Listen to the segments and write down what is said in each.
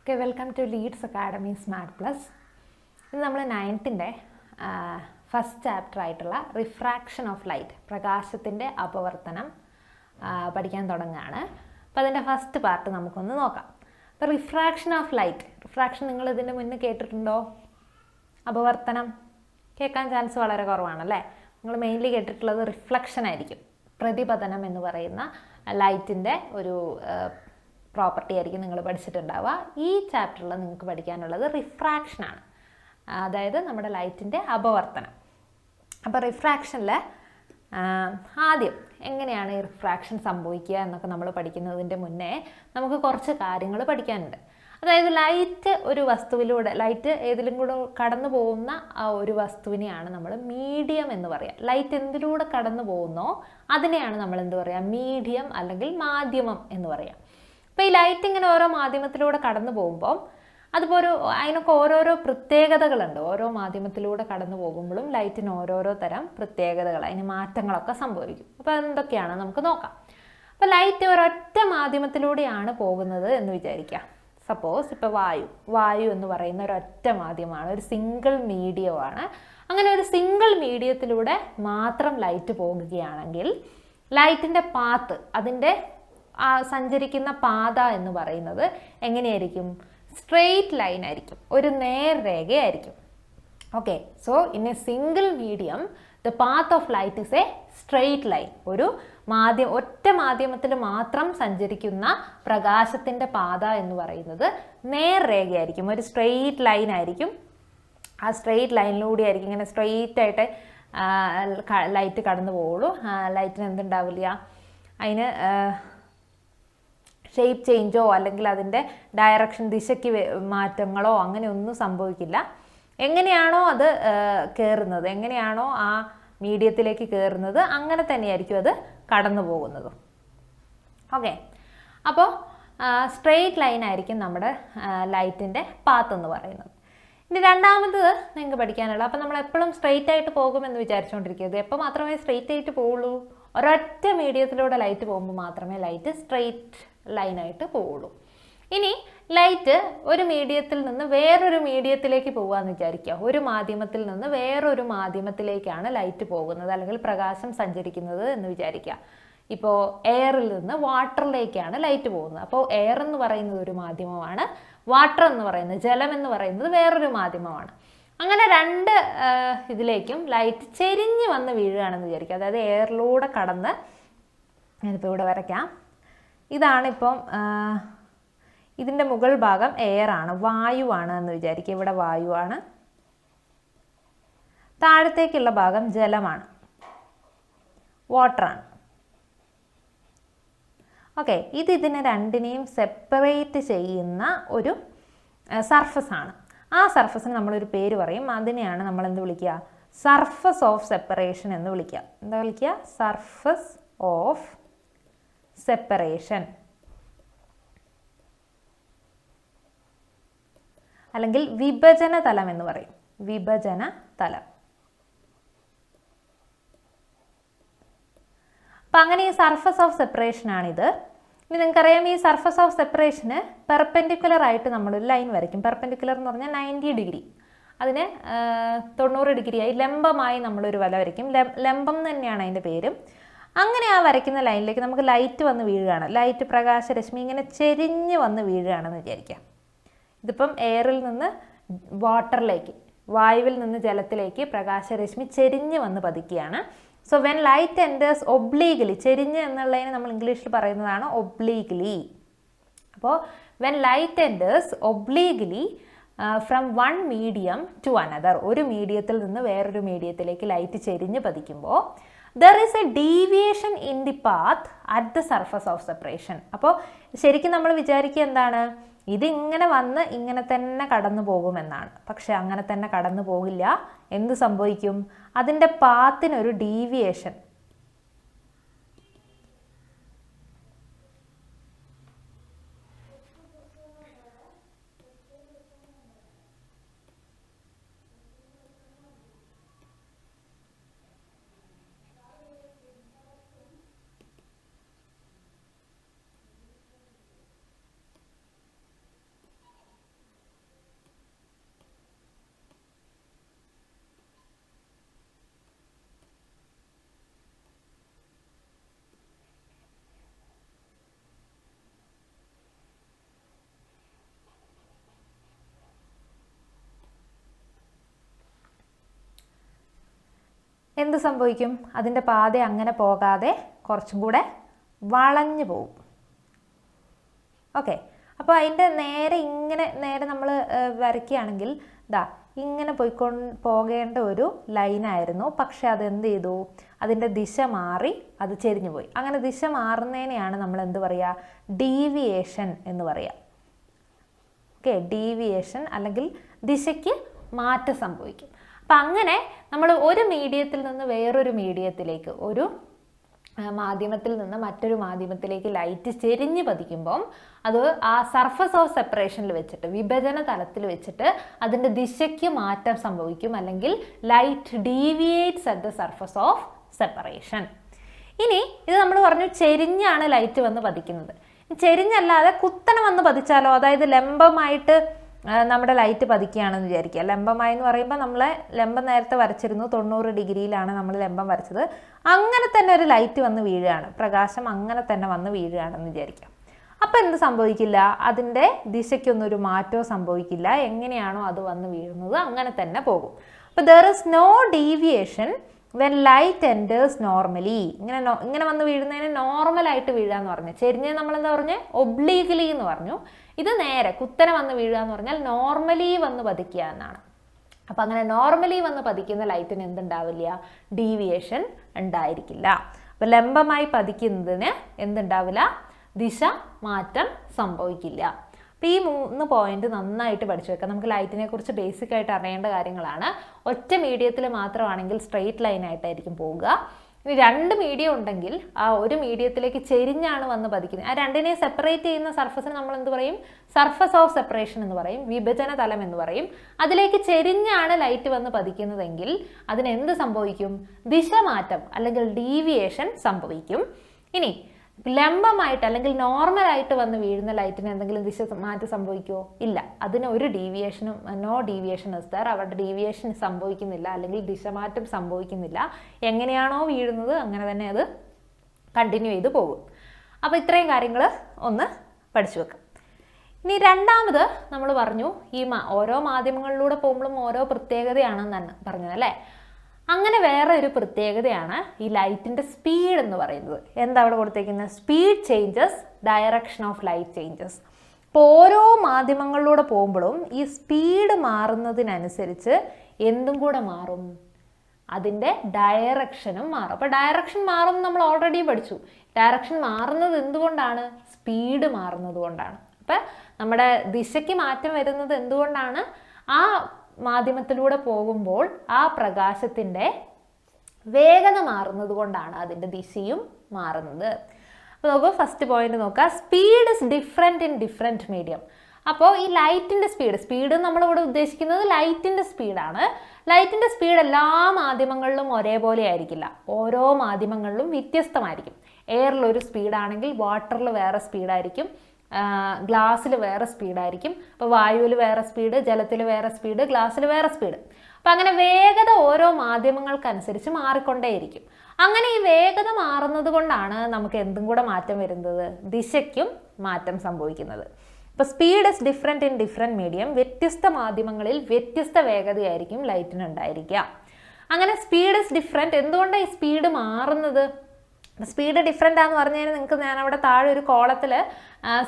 Okay, welcome to Leeds Academy Smart Plus. ഇന്ന് നമ്മൾ 9th first chapter ആയിട്ടുള്ള refraction of light, പ്രകാശത്തിൻ്റെ അപവർത്തനം പഠിക്കാൻ തുടങ്ങുകയാണ്. അപ്പോൾ അതിൻ്റെ ഫസ്റ്റ് പാർട്ട് നമുക്കൊന്ന് നോക്കാം. അപ്പോൾ റിഫ്രാക്ഷൻ ഓഫ് ലൈറ്റ്, റിഫ്രാക്ഷൻ നിങ്ങൾ ഇതിൻ്റെ മുന്നേ കേട്ടിട്ടുണ്ടോ? അപവർത്തനം കേൾക്കാൻ ചാൻസ് വളരെ കുറവാണല്ലേ. നിങ്ങൾ മെയിൻലി കേട്ടിട്ടുള്ളത് റിഫ്ലക്ഷൻ ആയിരിക്കും. പ്രതിപതനം എന്ന് പറയുന്ന ലൈറ്റിൻ്റെ ഒരു പ്രോപ്പർട്ടി ആയിരിക്കും നിങ്ങൾ പഠിച്ചിട്ടുണ്ടാവുക. ഈ ചാപ്റ്ററിൽ നിങ്ങൾക്ക് പഠിക്കാനുള്ളത് റിഫ്രാക്ഷനാണ്, അതായത് നമ്മുടെ ലൈറ്റിൻ്റെ അപവർത്തനം. അപ്പോൾ റിഫ്രാക്ഷനിൽ ആദ്യം എങ്ങനെയാണ് ഈ റിഫ്രാക്ഷൻ സംഭവിക്കുക എന്നൊക്കെ നമ്മൾ പഠിക്കുന്നതിൻ്റെ മുന്നേ നമുക്ക് കുറച്ച് കാര്യങ്ങൾ പഠിക്കാനുണ്ട്. അതായത് ലൈറ്റ് ഒരു വസ്തുവിലൂടെ, ലൈറ്റ് ഏതിലും കൂടെ കടന്നു പോകുന്ന ആ ഒരു വസ്തുവിനെയാണ് നമ്മൾ മീഡിയം എന്ന് പറയുക. ലൈറ്റ് എന്തിലൂടെ കടന്നു പോകുന്നോ അതിനെയാണ് നമ്മൾ എന്ത് പറയുക? മീഡിയം അല്ലെങ്കിൽ മാധ്യമം എന്ന് പറയാം. അപ്പോൾ ഈ ലൈറ്റ് ഇങ്ങനെ ഓരോ മാധ്യമത്തിലൂടെ കടന്നു പോകുമ്പോൾ അതുപോലെ അതിനൊക്കെ ഓരോരോ പ്രത്യേകതകളുണ്ട്. ഓരോ മാധ്യമത്തിലൂടെ കടന്നു പോകുമ്പോഴും ലൈറ്റിന് ഓരോരോ തരം പ്രത്യേകതകൾ, അതിന് മാറ്റങ്ങളൊക്കെ സംഭവിക്കും. അപ്പോൾ അതെന്തൊക്കെയാണ് നമുക്ക് നോക്കാം. അപ്പോൾ ലൈറ്റ് ഒരൊറ്റ മാധ്യമത്തിലൂടെയാണ് പോകുന്നത് എന്ന് വിചാരിക്കുക. സപ്പോസ് ഇപ്പോൾ വായു എന്ന് പറയുന്ന ഒരൊറ്റ മാധ്യമമാണ്, ഒരു സിംഗിൾ മീഡിയമാണ്. അങ്ങനെ ഒരു സിംഗിൾ മീഡിയത്തിലൂടെ മാത്രം ലൈറ്റ് പോകുകയാണെങ്കിൽ ലൈറ്റിൻ്റെ പാത്ത്, അതിൻ്റെ സഞ്ചരിക്കുന്ന പാത എന്ന് പറയുന്നത് എങ്ങനെയായിരിക്കും? സ്ട്രെയിറ്റ് ലൈൻ ആയിരിക്കും, ഒരു നേർരേഖയായിരിക്കും. Okay, so in a single medium the path of light is a straight line. ഒരു ഒറ്റ മാധ്യമത്തിൽ മാത്രം സഞ്ചരിക്കുന്ന പ്രകാശത്തിൻ്റെ പാത എന്ന് പറയുന്നത് നേർരേഖയായിരിക്കും, ഒരു സ്ട്രെയിറ്റ് ലൈൻ ആയിരിക്കും. ആ സ്ട്രെയിറ്റ് ലൈനിലൂടെ ആയിരിക്കും ഇങ്ങനെ സ്ട്രെയിറ്റ് ആയിട്ട് ലൈറ്റ് കടന്നു പോവുള്ളൂ. ലൈറ്റിന് എന്തുണ്ടാവില്ല, അതിന് ഷേപ്പ് ചേഞ്ചോ അല്ലെങ്കിൽ അതിൻ്റെ ഡയറക്ഷൻ, ദിശയ്ക്ക് മാറ്റങ്ങളോ അങ്ങനെ ഒന്നും സംഭവിക്കില്ല. എങ്ങനെയാണോ അത് കയറുന്നത്, എങ്ങനെയാണോ ആ മീഡിയത്തിലേക്ക് കയറുന്നത്, അങ്ങനെ തന്നെയായിരിക്കും അത് കടന്നു പോകുന്നത്. ഓക്കെ, അപ്പോൾ സ്ട്രെയിറ്റ് ലൈൻ ആയിരിക്കും നമ്മുടെ ലൈറ്റിൻ്റെ പാത്ത് എന്ന് പറയുന്നത്. ഇനി രണ്ടാമത് നിങ്ങൾക്ക് പഠിക്കാനുള്ളത്, അപ്പോൾ നമ്മൾ എപ്പോഴും സ്ട്രെയിറ്റ് ആയിട്ട് പോകുമെന്ന് വിചാരിച്ചുകൊണ്ടിരിക്കരുത്. എപ്പോൾ മാത്രമേ സ്ട്രെയിറ്റ് ആയിട്ട് പോവുള്ളൂ? ഒരൊറ്റ മീഡിയത്തിലൂടെ ലൈറ്റ് പോകുമ്പോൾ മാത്രമേ ലൈറ്റ് സ്ട്രെയിറ്റ് ലൈനായിട്ട് പോവുള്ളൂ. ഇനി ലൈറ്റ് ഒരു മീഡിയത്തിൽ നിന്ന് വേറൊരു മീഡിയത്തിലേക്ക് പോകുകയെന്ന് വിചാരിക്കുക. ഒരു മാധ്യമത്തിൽ നിന്ന് വേറൊരു മാധ്യമത്തിലേക്കാണ് ലൈറ്റ് പോകുന്നത് അല്ലെങ്കിൽ പ്രകാശം സഞ്ചരിക്കുന്നത് എന്ന് വിചാരിക്കുക. ഇപ്പോൾ എയറിൽ നിന്ന് വാട്ടറിലേക്കാണ് ലൈറ്റ് പോകുന്നത്. അപ്പോൾ എയർ എന്ന് പറയുന്നത് ഒരു മാധ്യമമാണ്, വാട്ടർ എന്ന് പറയുന്നത്, ജലം എന്ന് പറയുന്നത് വേറൊരു മാധ്യമമാണ്. അങ്ങനെ രണ്ട് ഇതിലേക്കും ലൈറ്റ് ചെരിഞ്ഞ് വന്ന് വീഴുകയാണെന്ന് വിചാരിക്കുക. അതായത് എയറിലൂടെ കടന്ന്, ഞാനിപ്പോൾ ഇവിടെ വരയ്ക്കാം, ഇതാണിപ്പം ഇതിൻ്റെ മുകൾ ഭാഗം എയറാണ്, വായുവാണ് എന്ന് വിചാരിക്കുക. ഇവിടെ വായുവാണ്. താഴത്തേക്കുള്ള ഭാഗം ജലമാണ്, വാട്ടറാണ്. ഓക്കെ, ഇതിനെ രണ്ടിനെയും സെപ്പറേറ്റ് ചെയ്യുന്ന ഒരു സർഫസ് ആണ്. ആ സർഫസിന് നമ്മളൊരു പേര് പറയും. അതിനെയാണ് നമ്മൾ എന്ത് വിളിക്കുക? സർഫസ് ഓഫ് സെപ്പറേഷൻ എന്ന് വിളിക്കുക. എന്താ വിളിക്കുക? സർഫസ് ഓഫ് സെപ്പറേഷൻ, അല്ലെങ്കിൽ വിഭജന തലം എന്ന് പറയും. വിഭജന തലം. അപ്പം അങ്ങനെ ഈ സർഫസ് ഓഫ് സെപ്പറേഷൻ ആണിത്. ഇനി നിങ്ങൾക്കറിയാം, ഈ സർഫസ് ഓഫ് സെപ്പറേഷന് പെർപെൻഡിക്കുലർ ആയിട്ട് നമ്മളൊരു ലൈൻ വരയ്ക്കും. പെർപെൻഡിക്കുലർ എന്ന് പറഞ്ഞാൽ 90 ഡിഗ്രി, അതിന് 90 ഡിഗ്രിയായി ലംബമായി നമ്മളൊരു വല വരയ്ക്കും. ലംബം തന്നെയാണ് അതിൻ്റെ പേരും. അങ്ങനെ ആ വരയ്ക്കുന്ന ലൈനിലേക്ക് നമുക്ക് ലൈറ്റ് വന്ന് വീഴുകയാണ്. ലൈറ്റ്, പ്രകാശരശ്മി ഇങ്ങനെ ചെരിഞ്ഞ് വന്ന് വീഴുകയാണെന്ന് വിചാരിക്കാം. ഇതിപ്പം എയറിൽ നിന്ന് വാട്ടറിലേക്ക്, വായുവിൽ നിന്ന് ജലത്തിലേക്ക് പ്രകാശരശ്മി ചെരിഞ്ഞ് വന്ന് പതിക്കുകയാണ്. So when light enters obliquely, ചെരിഞ്ഞ് എന്നുള്ളതിന് നമ്മൾ ഇംഗ്ലീഷിൽ പറയുന്നതാണ് ഒബ്ലീഗലി. അപ്പോൾ when light enters obliquely from one medium to another, ഒരു മീഡിയത്തിൽ നിന്ന് വേറൊരു മീഡിയത്തിലേക്ക് ലൈറ്റ് ചെരിഞ്ഞ് പതിക്കുമ്പോൾ there is a deviation in the path at the surface of separation. അപ്പോൾ ശരിക്കും നമ്മൾ വിചാരിക്കുക എന്താണ്? ഇതിങ്ങനെ വന്ന് ഇങ്ങനെ തന്നെ കടന്നു പോകുമെന്നാണ്. പക്ഷെ അങ്ങനെ തന്നെ കടന്നു പോകില്ല. എന്ത് സംഭവിക്കും? അതിൻ്റെ പാത്തിനൊരു ഡീവിയേഷൻ, എന്ത് സംഭവിക്കും? അതിൻ്റെ പാത അങ്ങനെ പോകാതെ കുറച്ചും കൂടെ വളഞ്ഞു പോകും. ഓക്കെ, അപ്പോൾ അതിൻ്റെ നേരെ നമ്മൾ വരയ്ക്കുകയാണെങ്കിൽ ഇങ്ങനെ പോകേണ്ട ഒരു ലൈനായിരുന്നു. പക്ഷെ അതെന്ത് ചെയ്തു? അതിൻ്റെ ദിശ മാറി അത് ചെരിഞ്ഞു പോയി. അങ്ങനെ ദിശ മാറുന്നതിനെയാണ് നമ്മൾ എന്ത് പറയുക? ഡീവിയേഷൻ എന്ന് പറയുക. ഓക്കെ, ഡീവിയേഷൻ അല്ലെങ്കിൽ ദിശയ്ക്ക് മാറ്റം സംഭവിക്കും. അപ്പം അങ്ങനെ നമ്മൾ ഒരു മീഡിയത്തിൽ നിന്ന് വേറൊരു മീഡിയത്തിലേക്ക്, ഒരു മാധ്യമത്തിൽ നിന്ന് മറ്റൊരു മാധ്യമത്തിലേക്ക് ലൈറ്റ് ചെരിഞ്ഞ് പതിക്കുമ്പം അത് ആ സർഫസ് ഓഫ് സെപ്പറേഷനിൽ വെച്ചിട്ട്, വിഭജന തലത്തിൽ വെച്ചിട്ട് അതിൻ്റെ ദിശയ്ക്ക് മാറ്റം സംഭവിക്കും, അല്ലെങ്കിൽ light deviates at the surface of separation. ഇനി ഇത് നമ്മൾ പറഞ്ഞു ചെരിഞ്ഞാണ് ലൈറ്റ് വന്ന് പതിക്കുന്നത്. ചെരിഞ്ഞല്ലാതെ കുത്തനെ വന്ന് പതിച്ചാലോ, അതായത് ലംബമായിട്ട് നമ്മുടെ ലൈറ്റ് പതിക്കുകയാണെന്ന് വിചാരിക്കുക. ലംബമായി എന്ന് പറയുമ്പോൾ നമ്മൾ ലംബം നേരത്തെ വരച്ചിരുന്നു, 90 ഡിഗ്രിയിലാണ് നമ്മൾ ലംബം വരച്ചത്. അങ്ങനെ തന്നെ ഒരു ലൈറ്റ് വന്ന് വീഴുകയാണ്, പ്രകാശം അങ്ങനെ തന്നെ വന്ന് വീഴുകയാണെന്ന് വിചാരിക്കാം. അപ്പം എന്ത് സംഭവിക്കില്ല? അതിൻ്റെ ദിശയ്ക്കൊന്നും ഒരു മാറ്റവും സംഭവിക്കില്ല. എങ്ങനെയാണോ അത് വന്ന് വീഴുന്നത് അങ്ങനെ തന്നെ പോകും. അപ്പോൾ there is no deviation when light enters normally. ഇങ്ങനെ വന്ന് വീഴുന്നതിന് നോർമലായിട്ട് വീഴുക എന്ന് പറഞ്ഞു. ചെരിഞ്ഞ് നമ്മളെന്താ പറഞ്ഞ്? ഒബ്ലീഗലി എന്ന് പറഞ്ഞു. ഇത് നേരെ കുത്തനെ വന്ന് വീഴുക എന്ന് പറഞ്ഞാൽ നോർമലി വന്ന് പതിക്കുക എന്നാണ്. അപ്പം അങ്ങനെ നോർമലി വന്ന് പതിക്കുന്ന ലൈറ്റിന് എന്തുണ്ടാവില്ല? ഡീവിയേഷൻ ഉണ്ടായിരിക്കില്ല. അപ്പം ലംബമായി പതിക്കുന്നതിന് എന്തുണ്ടാവില്ല? ദിശ മാറ്റം സംഭവിക്കില്ല. അപ്പോൾ ഈ 3 പോയിന്റ് നന്നായിട്ട് പഠിച്ചു വെക്കാം. നമുക്ക് ലൈറ്റിനെ കുറിച്ച് ബേസിക് ആയിട്ട് അറിയേണ്ട കാര്യങ്ങളാണ്. ഒറ്റ മീഡിയത്തിൽ മാത്രമാണെങ്കിൽ സ്ട്രെയിറ്റ് ലൈനായിട്ടായിരിക്കും പോവുക. ഇനി 2 മീഡിയം ഉണ്ടെങ്കിൽ ആ ഒരു മീഡിയത്തിലേക്ക് ചെരിഞ്ഞാണ് വന്ന് പതിക്കുന്നത്. ആ രണ്ടിനെ സെപ്പറേറ്റ് ചെയ്യുന്ന സർഫസിന് നമ്മൾ എന്ത് പറയും? സർഫസ് ഓഫ് സെപ്പറേഷൻ എന്ന് പറയും, വിഭജന തലം എന്ന് പറയും. അതിലേക്ക് ചെരിഞ്ഞാണ് ലൈറ്റ് വന്ന് പതിക്കുന്നതെങ്കിൽ അതിനെന്ത് സംഭവിക്കും? ദിശമാറ്റം അല്ലെങ്കിൽ ഡീവിയേഷൻ സംഭവിക്കും. ഇനി ലംബമായിട്ട് അല്ലെങ്കിൽ നോർമലായിട്ട് വന്ന് വീഴുന്ന ലൈറ്റിന് എന്തെങ്കിലും ദിശ മാറ്റം സംഭവിക്കുമോ? ഇല്ല. അതിന് ഒരു ഡീവിയേഷനും, നോ ഡീവിയേഷൻ ഇസ് ദർ. അവരുടെ ഡീവിയേഷൻ സംഭവിക്കുന്നില്ല, അല്ലെങ്കിൽ ദിശമാറ്റം സംഭവിക്കുന്നില്ല. എങ്ങനെയാണോ വീഴുന്നത് അങ്ങനെ തന്നെ അത് കണ്ടിന്യൂ ചെയ്ത് പോകും. അപ്പോൾ ഇത്രയും കാര്യങ്ങൾ ഒന്ന് പഠിച്ചു വെക്കാം. ഇനി രണ്ടാമത് നമ്മൾ പറഞ്ഞു, ഈ ഓരോ മാധ്യമങ്ങളിലൂടെ പോകുമ്പോഴും ഓരോ പ്രത്യേകതയാണെന്നാണ് പറഞ്ഞത് അല്ലേ? അങ്ങനെ വേറെ ഒരു പ്രത്യേകതയാണ് ഈ ലൈറ്റിൻ്റെ സ്പീഡ് എന്ന് പറയുന്നത്. എന്താ അവിടെ കൊടുത്തേക്കുന്നത്? Speed changes, direction of light changes. ഇപ്പോൾ ഓരോ മാധ്യമങ്ങളിലൂടെ പോകുമ്പോഴും ഈ സ്പീഡ് മാറുന്നതിനനുസരിച്ച് എന്തും കൂടെ മാറും? അതിൻ്റെ ഡയറക്ഷനും മാറും. അപ്പോൾ ഡയറക്ഷൻ മാറും നമ്മൾ ഓൾറെഡി പഠിച്ചു. ഡയറക്ഷൻ മാറുന്നത് എന്തുകൊണ്ടാണ്? സ്പീഡ് മാറുന്നത് കൊണ്ടാണ്. അപ്പം നമ്മുടെ ദിശയ്ക്ക് മാറ്റം വരുന്നത് എന്തുകൊണ്ടാണ്? ആ മാധ്യമത്തിലൂടെ പോകുമ്പോൾ ആ പ്രകാശത്തിൻ്റെ വേഗത മാറുന്നത് കൊണ്ടാണ് അതിൻ്റെ ദിശയും മാറുന്നത്. അപ്പോൾ നോക്കൂ, ഫസ്റ്റ് പോയിന്റ് നോക്കുക. Speed is different in different medium. അപ്പോൾ ഈ ലൈറ്റിൻ്റെ സ്പീഡ് നമ്മളിവിടെ ഉദ്ദേശിക്കുന്നത് ലൈറ്റിൻ്റെ സ്പീഡാണ്. ലൈറ്റിൻ്റെ സ്പീഡ് എല്ലാ മാധ്യമങ്ങളിലും ഒരേപോലെ ആയിരിക്കില്ല. ഓരോ മാധ്യമങ്ങളിലും വ്യത്യസ്തമായിരിക്കും. എയറിലൊരു സ്പീഡാണെങ്കിൽ വാട്ടറിൽ വേറെ സ്പീഡായിരിക്കും, ഗ്ലാസ്സിൽ വേറെ സ്പീഡായിരിക്കും. അപ്പോൾ വായുവിൽ വേറെ സ്പീഡ്, ജലത്തിൽ വേറെ സ്പീഡ്, ഗ്ലാസ്സിൽ വേറെ സ്പീഡ്. അപ്പം അങ്ങനെ വേഗത ഓരോ മാധ്യമങ്ങൾക്കനുസരിച്ച് മാറിക്കൊണ്ടേയിരിക്കും. അങ്ങനെ ഈ വേഗത മാറുന്നത് കൊണ്ടാണ് നമുക്ക് എന്തും കൂടെ മാറ്റം വരുന്നത്? ദിശയ്ക്കും മാറ്റം സംഭവിക്കുന്നത്. ഇപ്പോൾ speed is different in different medium. വ്യത്യസ്ത മാധ്യമങ്ങളിൽ വ്യത്യസ്ത വേഗതയായിരിക്കും ലൈറ്റിന് ഉണ്ടായിരിക്കുക. അങ്ങനെ സ്പീഡ് ഇസ് ഡിഫറെൻറ്റ്. എന്തുകൊണ്ടാണ് ഈ സ്പീഡ് മാറുന്നത്? സ്പീഡ് ഡിഫറെൻ്റ് ആണെന്ന് പറഞ്ഞു കഴിഞ്ഞാൽ നിങ്ങൾക്ക് ഞാനവിടെ താഴെ ഒരു കോളത്തിൽ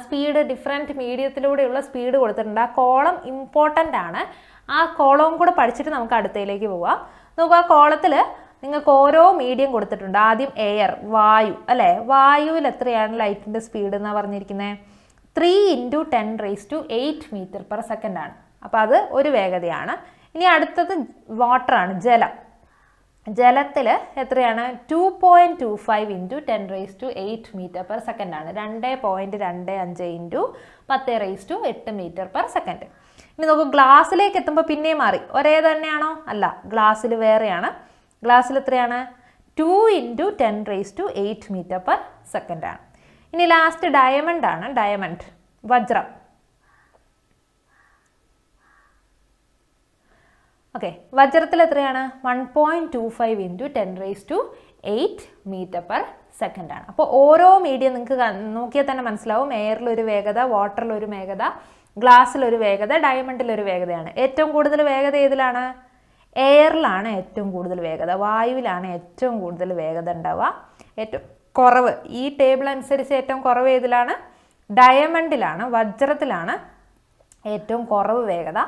സ്പീഡ് ഡിഫറെൻറ്റ് മീഡിയത്തിലൂടെയുള്ള സ്പീഡ് കൊടുത്തിട്ടുണ്ട്. ആ കോളം ഇമ്പോർട്ടൻ്റ് ആണ്. ആ കോളവും കൂടെ പഠിച്ചിട്ട് നമുക്ക് അടുത്തയിലേക്ക് പോവാം. നോക്കുക, ആ കോളത്തിൽ നിങ്ങൾക്ക് ഓരോ മീഡിയം കൊടുത്തിട്ടുണ്ട്. ആദ്യം എയർ, വായു അല്ലേ? വായുവിൽ എത്രയാണ് ലൈറ്റിൻ്റെ സ്പീഡ് എന്നാണ് പറഞ്ഞിരിക്കുന്നത്? 3 × 10⁸ മീറ്റർ/സെക്കൻഡ് ആണ്. അപ്പോൾ അത് ഒരു വേഗതയാണ്. ഇനി അടുത്തത് വാട്ടറാണ്, ജലം. ജലത്തിൽ എത്രയാണ്? 2.25 × 10⁸ മീറ്റർ/സെക്കൻഡ് ആണ്. 2.25 × 10⁸ മീറ്റർ/സെക്കൻഡ്. ഇനി നമുക്ക് ഗ്ലാസ്സിലേക്ക് എത്തുമ്പോൾ പിന്നെയും മാറി. ഒരേ തന്നെയാണോ? അല്ല, ഗ്ലാസ്സിൽ വേറെയാണ്. ഗ്ലാസ്സിൽ എത്രയാണ്? 2 × 10⁸ മീറ്റർ/സെക്കൻഡ് ആണ്. ഇനി ലാസ്റ്റ് ഡയമണ്ട് ആണ്. ഡയമണ്ട്, വജ്രം. ഓക്കെ, വജ്രത്തിൽ എത്രയാണ്? 1.25 × 10⁸ മീറ്റർ/സെക്കൻഡ് ആണ്. അപ്പോൾ ഓരോ മീഡിയം നിങ്ങൾക്ക് നോക്കിയാൽ തന്നെ മനസ്സിലാവും. എയറിലൊരു വേഗത, വാട്ടറിലൊരു വേഗത, ഗ്ലാസ്സിലൊരു വേഗത, ഡയമണ്ടിലൊരു വേഗതയാണ്. ഏറ്റവും കൂടുതൽ വേഗത ഏതിലാണ്? എയറിലാണ് ഏറ്റവും കൂടുതൽ വേഗത, വായുവിലാണ് ഏറ്റവും കൂടുതൽ വേഗത ഉണ്ടാവുക. ഏറ്റവും കുറവ് ഈ ടേബിൾ അനുസരിച്ച് ഏറ്റവും കുറവ് ഏതിലാണ്? ഡയമണ്ടിലാണ്, വജ്രത്തിലാണ് ഏറ്റവും കുറവ് വേഗത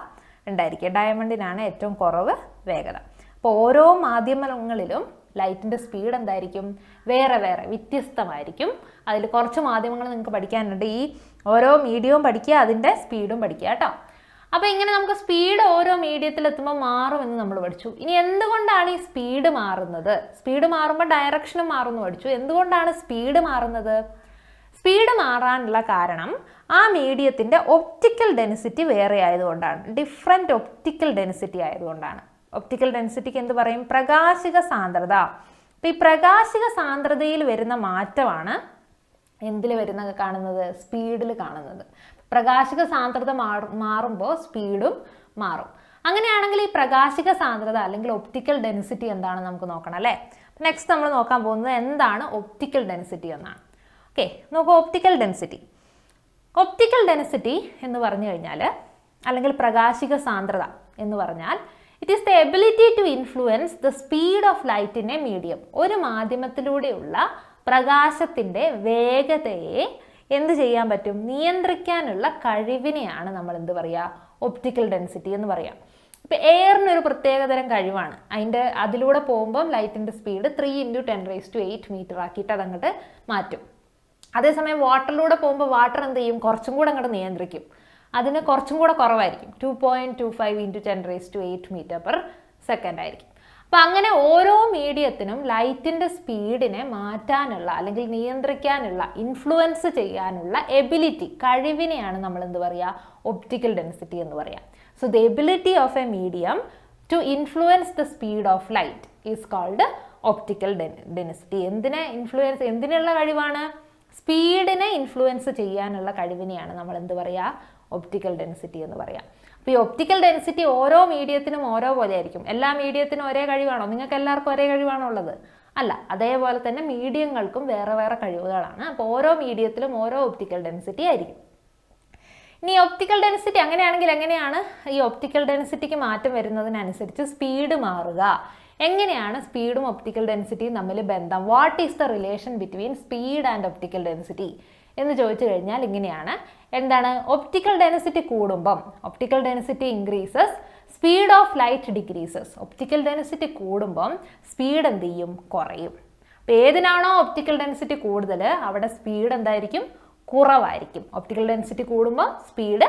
ഉണ്ടായിരിക്കുക. ഡയമണ്ടിനാണ് ഏറ്റവും കുറവ് വേഗത. അപ്പോൾ ഓരോ മാധ്യമങ്ങളിലും ലൈറ്റിൻ്റെ സ്പീഡ് എന്തായിരിക്കും? വേറെ വേറെ വ്യത്യസ്തമായിരിക്കും. അതിൽ കുറച്ച് മാധ്യമങ്ങൾ നിങ്ങൾക്ക് പഠിക്കാനുണ്ട്. ഈ ഓരോ മീഡിയവും പഠിക്കുക, അതിൻ്റെ സ്പീഡും പഠിക്കുക കേട്ടോ. അപ്പോൾ ഇങ്ങനെ നമുക്ക് സ്പീഡ് ഓരോ മീഡിയത്തിലെത്തുമ്പോൾ മാറുമെന്ന് നമ്മൾ പഠിച്ചു. ഇനി എന്തുകൊണ്ടാണ് ഈ സ്പീഡ് മാറുന്നത്? സ്പീഡ് മാറുമ്പോൾ ഡയറക്ഷനും മാറുമെന്ന് പഠിച്ചു. എന്തുകൊണ്ടാണ് സ്പീഡ് മാറുന്നത്? സ്പീഡ് മാറാനുള്ള കാരണം ആ മീഡിയത്തിൻ്റെ ഒപ്റ്റിക്കൽ ഡെൻസിറ്റി വേറെ ആയതുകൊണ്ടാണ്. ഡിഫറെൻറ്റ് ഒപ്റ്റിക്കൽ ഡെൻസിറ്റി ആയതുകൊണ്ടാണ്. ഒപ്റ്റിക്കൽ ഡെൻസിറ്റിക്ക് എന്ത് പറയും? പ്രകാശിക സാന്ദ്രത. അപ്പോൾ ഈ പ്രകാശിക സാന്ദ്രതയിൽ വരുന്ന മാറ്റമാണ് എന്തിൽ വരുന്ന കാണുന്നത്? സ്പീഡിൽ കാണുന്നത്. പ്രകാശിക സാന്ദ്രത മാറുമ്പോൾ സ്പീഡും മാറും. അങ്ങനെയാണെങ്കിൽ ഈ പ്രകാശിക സാന്ദ്രത അല്ലെങ്കിൽ ഒപ്റ്റിക്കൽ ഡെൻസിറ്റി എന്താണ് നമുക്ക് നോക്കണം അല്ലേ? നെക്സ്റ്റ് നമ്മൾ നോക്കാൻ പോകുന്നത് എന്താണ് ഒപ്റ്റിക്കൽ ഡെൻസിറ്റി എന്നാണ്. ഓക്കെ, നോക്കൂ. Optical density. ഒപ്റ്റിക്കൽ ഡെൻസിറ്റി എന്ന് പറഞ്ഞു കഴിഞ്ഞാൽ, അല്ലെങ്കിൽ പ്രകാശിക സാന്ദ്രത എന്ന് പറഞ്ഞാൽ, it is the ability to influence the speed of light in a medium. ഒരു മാധ്യമത്തിലൂടെയുള്ള പ്രകാശത്തിൻ്റെ വേഗതയെ എന്ത് ചെയ്യാൻ പറ്റും? നിയന്ത്രിക്കാനുള്ള കഴിവിനെയാണ് നമ്മൾ എന്ത് പറയുക? ഒപ്റ്റിക്കൽ ഡെൻസിറ്റി എന്ന് പറയാം. ഇപ്പോൾ എയറിനൊരു പ്രത്യേകതരം കഴിവാണ്. അതിലൂടെ പോകുമ്പം ലൈറ്റിൻ്റെ സ്പീഡ് 3 × 10⁸ മീറ്റർ ആക്കിയിട്ട് അതങ്ങോട്ട് മാറ്റും. അതേസമയം വാട്ടറിലൂടെ പോകുമ്പോൾ വാട്ടർ എന്ത് ചെയ്യും? കുറച്ചും കൂടെ അങ്ങോട്ട് നിയന്ത്രിക്കും. അതിന് കുറച്ചും കൂടെ കുറവായിരിക്കും. 2.25 × 10⁸ മീറ്റർ/സെക്കൻഡ് ആയിരിക്കും. അപ്പം അങ്ങനെ ഓരോ മീഡിയത്തിനും ലൈറ്റിൻ്റെ സ്പീഡിനെ മാറ്റാനുള്ള അല്ലെങ്കിൽ നിയന്ത്രിക്കാനുള്ള, ഇൻഫ്ലുവൻസ് ചെയ്യാനുള്ള എബിലിറ്റി, കഴിവിനെയാണ് നമ്മൾ എന്ത് പറയുക? ഒപ്റ്റിക്കൽ ഡെൻസിറ്റി എന്ന് പറയാം. So the ability of a medium to influence the speed of light is called optical density. എന്തിനുള്ള കഴിവാണ്? സ്പീഡിനെ ഇൻഫ്ലുവൻസ് ചെയ്യാനുള്ള കഴിവിനെയാണ് നമ്മൾ എന്ത് പറയുക? ഒപ്റ്റിക്കൽ ഡെൻസിറ്റി എന്ന് പറയാം. അപ്പോൾ ഈ ഒപ്റ്റിക്കൽ ഡെൻസിറ്റി ഓരോ മീഡിയത്തിനും ഓരോ പോലെ ആയിരിക്കും. എല്ലാ മീഡിയത്തിനും ഒരേ കഴിവാണോ? നിങ്ങൾക്ക് എല്ലാവർക്കും ഒരേ കഴിവാണോ ഉള്ളത്? അല്ല. അതേപോലെ തന്നെ മീഡിയങ്ങൾക്കും വേറെ വേറെ കഴിവുകളാണ്. അപ്പോൾ ഓരോ മീഡിയത്തിലും ഓരോ ഒപ്റ്റിക്കൽ ഡെൻസിറ്റി ആയിരിക്കും. ഇനി ഒപ്റ്റിക്കൽ ഡെൻസിറ്റി അങ്ങനെയാണെങ്കിൽ എങ്ങനെയാണ് ഈ ഒപ്റ്റിക്കൽ ഡെൻസിറ്റിക്ക് മാറ്റം വരുന്നതിനനുസരിച്ച് സ്പീഡ് മാറുക? എങ്ങനെയാണ് സ്പീഡും ഒപ്റ്റിക്കൽ ഡെൻസിറ്റിയും തമ്മിൽ ബന്ധം? What is the relation between speed and optical density എന്ന് ചോദിച്ചു കഴിഞ്ഞാൽ ഇങ്ങനെയാണ്. എന്താണ്? ഒപ്റ്റിക്കൽ ഡെൻസിറ്റി കൂടുമ്പം, optical density increases, speed of light decreases. Optical density കൂടുമ്പം സ്പീഡ് എന്ത് ചെയ്യും? കുറയും. അപ്പോൾ ഏതിനാണോ ഒപ്റ്റിക്കൽ ഡെൻസിറ്റി കൂടുതൽ അവിടെ സ്പീഡ് എന്തായിരിക്കും? കുറവായിരിക്കും. ഒപ്റ്റിക്കൽ ഡെൻസിറ്റി കൂടുമ്പോൾ സ്പീഡ്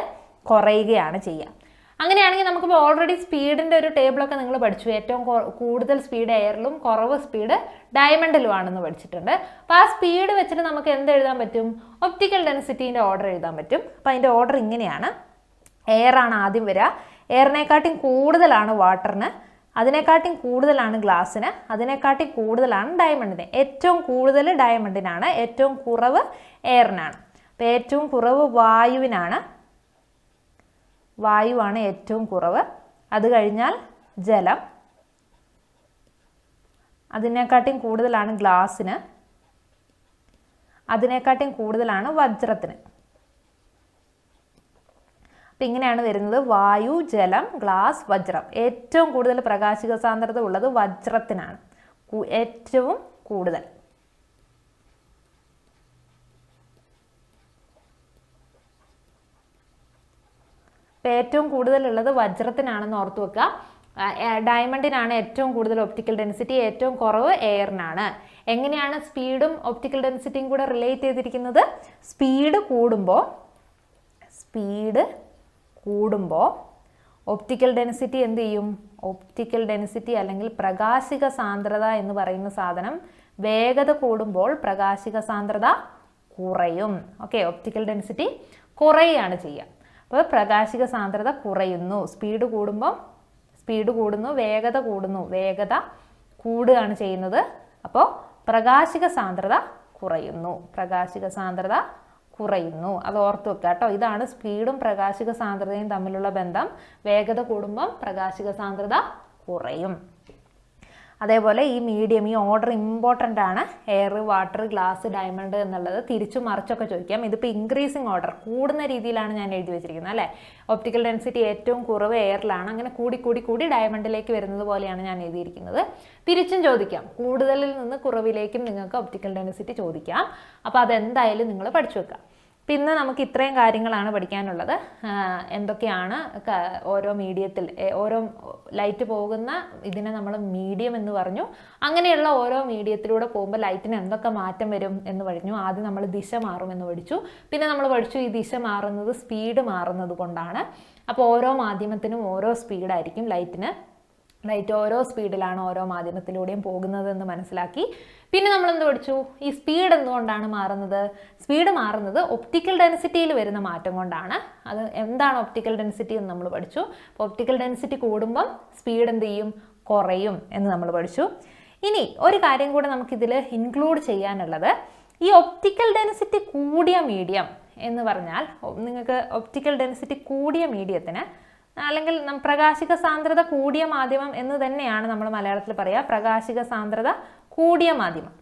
കുറയുകയാണ് ചെയ്യുക. അങ്ങനെയാണെങ്കിൽ നമുക്കിപ്പോൾ ഓൾറെഡി സ്പീഡിൻ്റെ ഒരു ടേബിളൊക്കെ നിങ്ങൾ പഠിച്ചു. ഏറ്റവും കൂടുതൽ സ്പീഡ് എയറിലും കുറവ് സ്പീഡ് ഡയമണ്ടിലും ആണെന്ന് പഠിച്ചിട്ടുണ്ട്. അപ്പോൾ ആ സ്പീഡ് വെച്ചിട്ട് നമുക്ക് എന്ത് എഴുതാൻ പറ്റും? ഒപ്റ്റിക്കൽ ഡെൻസിറ്റീൻ്റെ ഓർഡർ എഴുതാൻ പറ്റും. അപ്പോൾ അതിൻ്റെ ഓർഡർ ഇങ്ങനെയാണ്. എയറാണ് ആദ്യം വരിക. എയറിനെക്കാട്ടും കൂടുതലാണ് വാട്ടറിന്, അതിനെക്കാട്ടും കൂടുതലാണ് ഗ്ലാസ്സിന്, അതിനെക്കാട്ടും കൂടുതലാണ് ഡയമണ്ടിന്. ഏറ്റവും കൂടുതൽ ഡയമണ്ടിനാണ്, ഏറ്റവും കുറവ് എയറിനാണ്. അപ്പോൾ ഏറ്റവും കുറവ് വായുവാണ് ഏറ്റവും കുറവ്. അത് കഴിഞ്ഞാൽ ജലം, അതിനെക്കാട്ടും കൂടുതലാണ് ഗ്ലാസ്സിന്, അതിനെക്കാട്ടും കൂടുതലാണ് വജ്രത്തിന്. അപ്പം ഇങ്ങനെയാണ് വരുന്നത്: വായു, ജലം, ഗ്ലാസ്, വജ്രം. ഏറ്റവും കൂടുതൽ പ്രകാശിക സാന്ദ്രത ഉള്ളത് വജ്രത്തിനാണ്, ഏറ്റവും കൂടുതൽ. ഏറ്റവും കൂടുതലുള്ളത് വജ്രത്തിനാണെന്ന് ഓർത്തു വെക്കുക. ഡയമണ്ടിനാണ് ഏറ്റവും കൂടുതൽ ഒപ്റ്റിക്കൽ ഡെൻസിറ്റി, ഏറ്റവും കുറവ് എയറിനാണ്. എങ്ങനെയാണ് സ്പീഡും ഒപ്റ്റിക്കൽ ഡെൻസിറ്റിയും കൂടെ റിലേറ്റ് ചെയ്തിരിക്കുന്നത്? സ്പീഡ് കൂടുമ്പോൾ ഒപ്റ്റിക്കൽ ഡെൻസിറ്റി എന്ത് ചെയ്യും? ഒപ്റ്റിക്കൽ ഡെൻസിറ്റി അല്ലെങ്കിൽ പ്രകാശിക സാന്ദ്രത എന്ന് പറയുന്ന സാധനം വേഗത കൂടുമ്പോൾ പ്രകാശിക സാന്ദ്രത കുറയും. ഓക്കെ, ഒപ്റ്റിക്കൽ ഡെൻസിറ്റി കുറയുകയാണ് ചെയ്യുക. അപ്പോൾ പ്രകാശിക സാന്ദ്രത കുറയുന്നു. സ്പീഡ് കൂടുന്നു, വേഗത കൂടുകയാണ് ചെയ്യുന്നത്. അപ്പോൾ പ്രകാശിക സാന്ദ്രത കുറയുന്നു. അത് ഓർത്ത് വെക്കുക കേട്ടോ. ഇതാണ് സ്പീഡും പ്രകാശിക സാന്ദ്രതയും തമ്മിലുള്ള ബന്ധം. വേഗത കൂടുമ്പം പ്രകാശിക സാന്ദ്രത കുറയും. അതേപോലെ ഈ മീഡിയം, ഈ ഓർഡർ ഇമ്പോർട്ടൻ്റ് ആണ്. എയർ, വാട്ടർ, ഗ്ലാസ്, ഡയമണ്ട് എന്നുള്ളത് തിരിച്ചു മറിച്ചൊക്കെ ചോദിക്കാം. ഇതിപ്പോൾ ഇൻക്രീസിങ് ഓർഡർ, കൂടുന്ന രീതിയിലാണ് ഞാൻ എഴുതി വെച്ചിരിക്കുന്നത് അല്ലേ. ഒപ്റ്റിക്കൽ ഡെൻസിറ്റി ഏറ്റവും കുറവ് എയറിലാണ്, അങ്ങനെ കൂടി കൂടി കൂടി ഡയമണ്ടിലേക്ക് വരുന്നത് പോലെയാണ് ഞാൻ എഴുതിയിരിക്കുന്നത്. തിരിച്ചും ചോദിക്കാം, കൂടുതലിൽ നിന്ന് കുറവിലേക്കും നിങ്ങൾക്ക് ഒപ്റ്റിക്കൽ ഡെൻസിറ്റി ചോദിക്കാം. അപ്പോൾ അതെന്തായാലും നിങ്ങൾ പഠിച്ചു വെക്കുക. പിന്നെ നമുക്ക് ഇത്രയും കാര്യങ്ങളാണ് പഠിക്കാനുള്ളത്. എന്തൊക്കെയാണ് ഓരോ മീഡിയത്തിൽ, ഓരോ ലൈറ്റ് പോകുന്ന ഇതിനെ നമ്മൾ മീഡിയം എന്ന് പറഞ്ഞു. അങ്ങനെയുള്ള ഓരോ മീഡിയത്തിലൂടെ പോകുമ്പോൾ ലൈറ്റിന് എന്തൊക്കെ മാറ്റം വരും എന്ന് പറഞ്ഞു. ആദ്യം നമ്മൾ ദിശ മാറുമെന്ന് പഠിച്ചു. പിന്നെ നമ്മൾ പഠിച്ചു ഈ ദിശ മാറുന്നത് സ്പീഡ് മാറുന്നത് കൊണ്ടാണ്. അപ്പോൾ ഓരോ മാധ്യമത്തിനും ഓരോ സ്പീഡായിരിക്കും ലൈറ്റ് ഓരോ സ്പീഡിലാണ് ഓരോ മാധ്യമത്തിലൂടെയും പോകുന്നതെന്ന് മനസ്സിലാക്കി. പിന്നെ നമ്മൾ എന്ത് പഠിച്ചു, ഈ സ്പീഡ് എന്തുകൊണ്ടാണ് മാറുന്നത്? സ്പീഡ് മാറുന്നത് ഒപ്റ്റിക്കൽ ഡെൻസിറ്റിയിൽ വരുന്ന മാറ്റം കൊണ്ടാണ്. അത് എന്താണ് ഒപ്റ്റിക്കൽ ഡെൻസിറ്റി എന്ന് നമ്മൾ പഠിച്ചു. അപ്പോൾ ഒപ്റ്റിക്കൽ ഡെൻസിറ്റി കൂടുമ്പം സ്പീഡ് എന്ത് ചെയ്യും? കുറയും എന്ന് നമ്മൾ പഠിച്ചു. ഇനി ഒരു കാര്യം കൂടെ നമുക്കിതിൽ ഇൻക്ലൂഡ് ചെയ്യാനുള്ളത്, ഈ ഒപ്റ്റിക്കൽ ഡെൻസിറ്റി കൂടിയ മീഡിയം എന്ന് പറഞ്ഞാൽ, നിങ്ങൾക്ക് ഒപ്റ്റിക്കൽ ഡെൻസിറ്റി കൂടിയ മീഡിയത്തിന്, അല്ലെങ്കിൽ പ്രകാശിക സാന്ദ്രത കൂടിയ മാധ്യമം എന്ന് തന്നെയാണ് നമ്മൾ മലയാളത്തിൽ പറയുക. പ്രകാശിക സാന്ദ്രത കൂടിയ മാധ്യമം.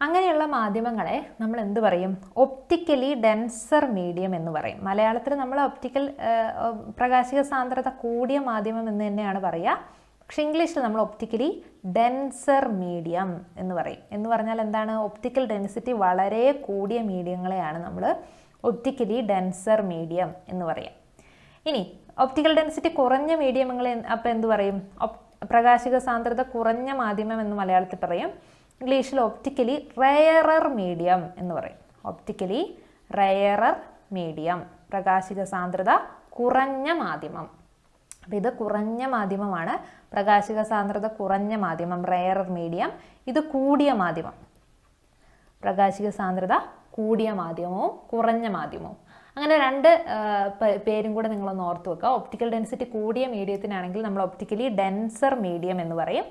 അങ്ങനെയുള്ള മാധ്യമങ്ങളെ നമ്മൾ എന്ത് പറയും? ഒപ്റ്റിക്കലി ഡെൻസർ മീഡിയം എന്ന് പറയും. മലയാളത്തിൽ നമ്മൾ പ്രകാശിക സാന്ദ്രത കൂടിയ മാധ്യമം എന്ന് തന്നെയാണ് പറയുക. പക്ഷെ ഇംഗ്ലീഷിൽ നമ്മൾ ഒപ്റ്റിക്കലി ഡെൻസർ മീഡിയം എന്ന് പറയും. എന്ന് പറഞ്ഞാൽ എന്താണ്? ഒപ്റ്റിക്കൽ ഡെൻസിറ്റി വളരെ കൂടിയ മീഡിയങ്ങളെയാണ് നമ്മൾ ഒപ്റ്റിക്കലി ഡെൻസർ മീഡിയം എന്ന് പറയാം. ഇനി ഒപ്റ്റിക്കൽ ഡെൻസിറ്റി കുറഞ്ഞ മീഡിയങ്ങൾ അപ്പോൾ എന്ത് പറയും? പ്രകാശിക സാന്ദ്രത കുറഞ്ഞ മാധ്യമം എന്ന് മലയാളത്തിൽ പറയും. ഇംഗ്ലീഷിൽ ഒപ്റ്റിക്കലി റെയറർ മീഡിയം എന്ന് പറയും. ഒപ്റ്റിക്കലി റെയറർ മീഡിയം, പ്രകാശിക സാന്ദ്രത കുറഞ്ഞ മാധ്യമം. അപ്പോൾ ഇത് കുറഞ്ഞ മാധ്യമമാണ്, പ്രകാശിക സാന്ദ്രത കുറഞ്ഞ മാധ്യമം, റെയറർ മീഡിയം. ഇത് കൂടിയ മാധ്യമം, പ്രകാശിക സാന്ദ്രത കൂടിയ മാധ്യമവും കുറഞ്ഞ മാധ്യമവും. അങ്ങനെ രണ്ട് പേരും കൂടെ നിങ്ങളൊന്ന് ഓർത്ത് വെക്കുക. ഒപ്റ്റിക്കൽ ഡെൻസിറ്റി കൂടിയ മീഡിയത്തിനാണെങ്കിൽ നമ്മൾ ഒപ്റ്റിക്കലി ഡെൻസർ മീഡിയം എന്ന് പറയും.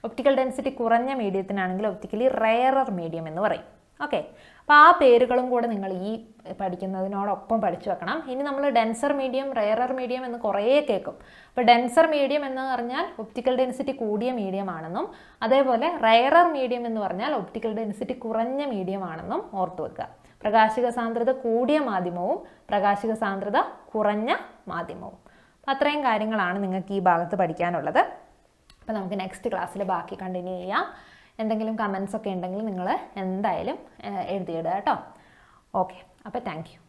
ഒപ്റ്റിക്കൽ ഡെൻസിറ്റി കുറഞ്ഞ മീഡിയത്തിനാണെങ്കിൽ ഒപ്റ്റിക്കലി റെയറർ മീഡിയം എന്ന് പറയും. ഓക്കെ, അപ്പോൾ ആ പേരുകളും കൂടെ നിങ്ങൾ ഈ പഠിക്കുന്നതിനോടൊപ്പം പഠിച്ചു വെക്കണം. ഇനി നമ്മൾ ഡെൻസർ മീഡിയം, റെയറർ മീഡിയം എന്ന് കുറേ കേൾക്കും. അപ്പോൾ ഡെൻസർ മീഡിയം എന്ന് പറഞ്ഞാൽ ഒപ്റ്റിക്കൽ ഡെൻസിറ്റി കൂടിയ മീഡിയം ആണെന്നും, അതേപോലെ റെയറർ മീഡിയം എന്ന് പറഞ്ഞാൽ ഒപ്റ്റിക്കൽ ഡെൻസിറ്റി കുറഞ്ഞ മീഡിയം ആണെന്നും ഓർത്തു വെക്കുക. പ്രകാശിക സാന്ദ്രത കൂടിയ മാധ്യമവും പ്രകാശിക സാന്ദ്രത കുറഞ്ഞ മാധ്യമവും. അത്രയും കാര്യങ്ങളാണ് നിങ്ങൾക്ക് ഈ ഭാഗത്ത് പഠിക്കാനുള്ളത്. അപ്പോൾ നമുക്ക് നെക്സ്റ്റ് ക്ലാസ്സിൽ ബാക്കി കണ്ടിന്യൂ ചെയ്യാം. എന്തെങ്കിലും കമൻസ് ഒക്കെ ഉണ്ടെങ്കിൽ നിങ്ങൾ എന്തായാലും എഴുതിയിടുക കേട്ടോ. ഓക്കെ, അപ്പോൾ താങ്ക് യു.